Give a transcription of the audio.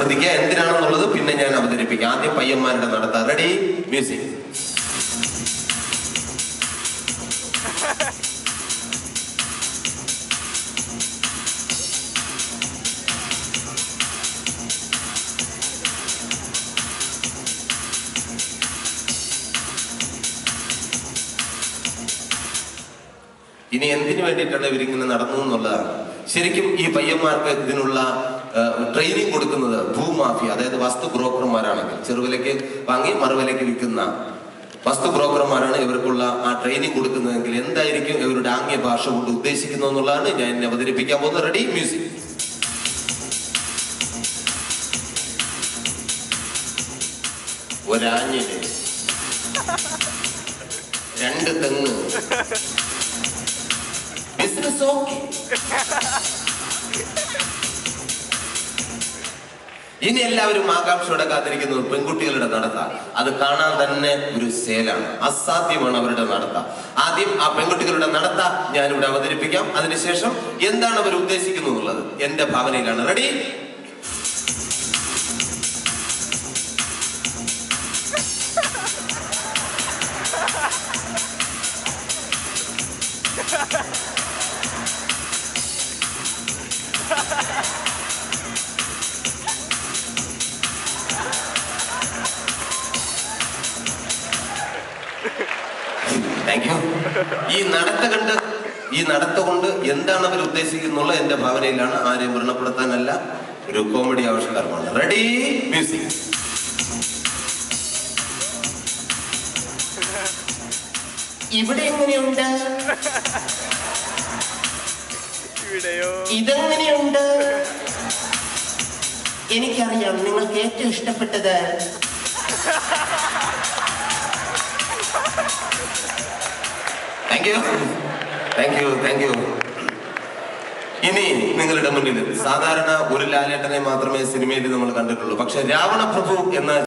ശ്രദ്ധിക്കുക, എന്തിനാണെന്നുള്ളത് പിന്നെ ഞാൻ അവതരിപ്പിക്കാം. ആദ്യം പയ്യന്മാരുടെ നടത്താം. Ready, music. ഇനി എന്തിനു വേണ്ടിയിട്ടാണ് ഇവരിങ്ങനെ നടന്നു എന്നുള്ളതാണ്. ശരിക്കും ഈ പയ്യന്മാർക്ക് ഇതിനുള്ള ട്രെയിനിങ് കൊടുക്കുന്നത് ഭൂമാഫിയ, അതായത് വസ്തു ബ്രോക്കർമാരാണെങ്കിൽ, ചെറുവിലയ്ക്ക് വാങ്ങി മറുവിലയ്ക്ക് വിൽക്കുന്ന വസ്തു ബ്രോക്കർമാരാണ് ഇവർക്കുള്ള ആ ട്രെയിനിങ് കൊടുക്കുന്നതെങ്കിൽ എന്തായിരിക്കും ഇവരുടെ ആംഗ്യ ഭാഷ കൊണ്ട് ഉദ്ദേശിക്കുന്നത് എന്നുള്ളതാണ് ഞാൻ അവതരിപ്പിക്കാൻ പോകുന്നത്. Ready, music. ഒരാഞ്ഞില് 2 തെങ്ങ്, ബിസിനസ് ഓക്കെ. ഇനി എല്ലാവരും ആകാംക്ഷയോടെ കാത്തിരിക്കുന്നത് പെൺകുട്ടികളുടെ നടത്ത. അത് കാണാൻ തന്നെ ഒരു സേലാണ്, അസാധ്യമാണ് അവരുടെ നടത്ത. ആദ്യം ആ പെൺകുട്ടികളുടെ നടത്ത ഞാനിവിടെ അവതരിപ്പിക്കാം. അതിനുശേഷം എന്താണ് അവർ ഉദ്ദേശിക്കുന്നത് എന്നുള്ളത് എന്റെ ഭാവനയിലാണ്. Ready, thank you. ഈ നടത്ത കൊണ്ട് എന്താണ് അവർ ഉദ്ദേശിക്കുന്നുള്ള എന്റെ ഭാവനയിലാണ്. ആരെയും വ്രണപ്പെടുത്താനല്ല, ഒരു കോമഡി ആവിഷ്കാരമാണ്. Ready, music. ഇവിടെ എങ്ങനെയുണ്ട്, ഇതെങ്ങനെയുണ്ട്? എനിക്കറിയാം നിങ്ങൾക്ക് ഏറ്റവും ഇഷ്ടപ്പെട്ടത്. Thank you. ഇനി നിങ്ങളുടെ മുന്നിൽ സാധാരണ ഒരു ലാലേട്ടനെ മാത്രമേ സിനിമയിൽ നമ്മൾ കണ്ടിട്ടുള്ളൂ. പക്ഷെ രാവണ പ്രഭു എന്ന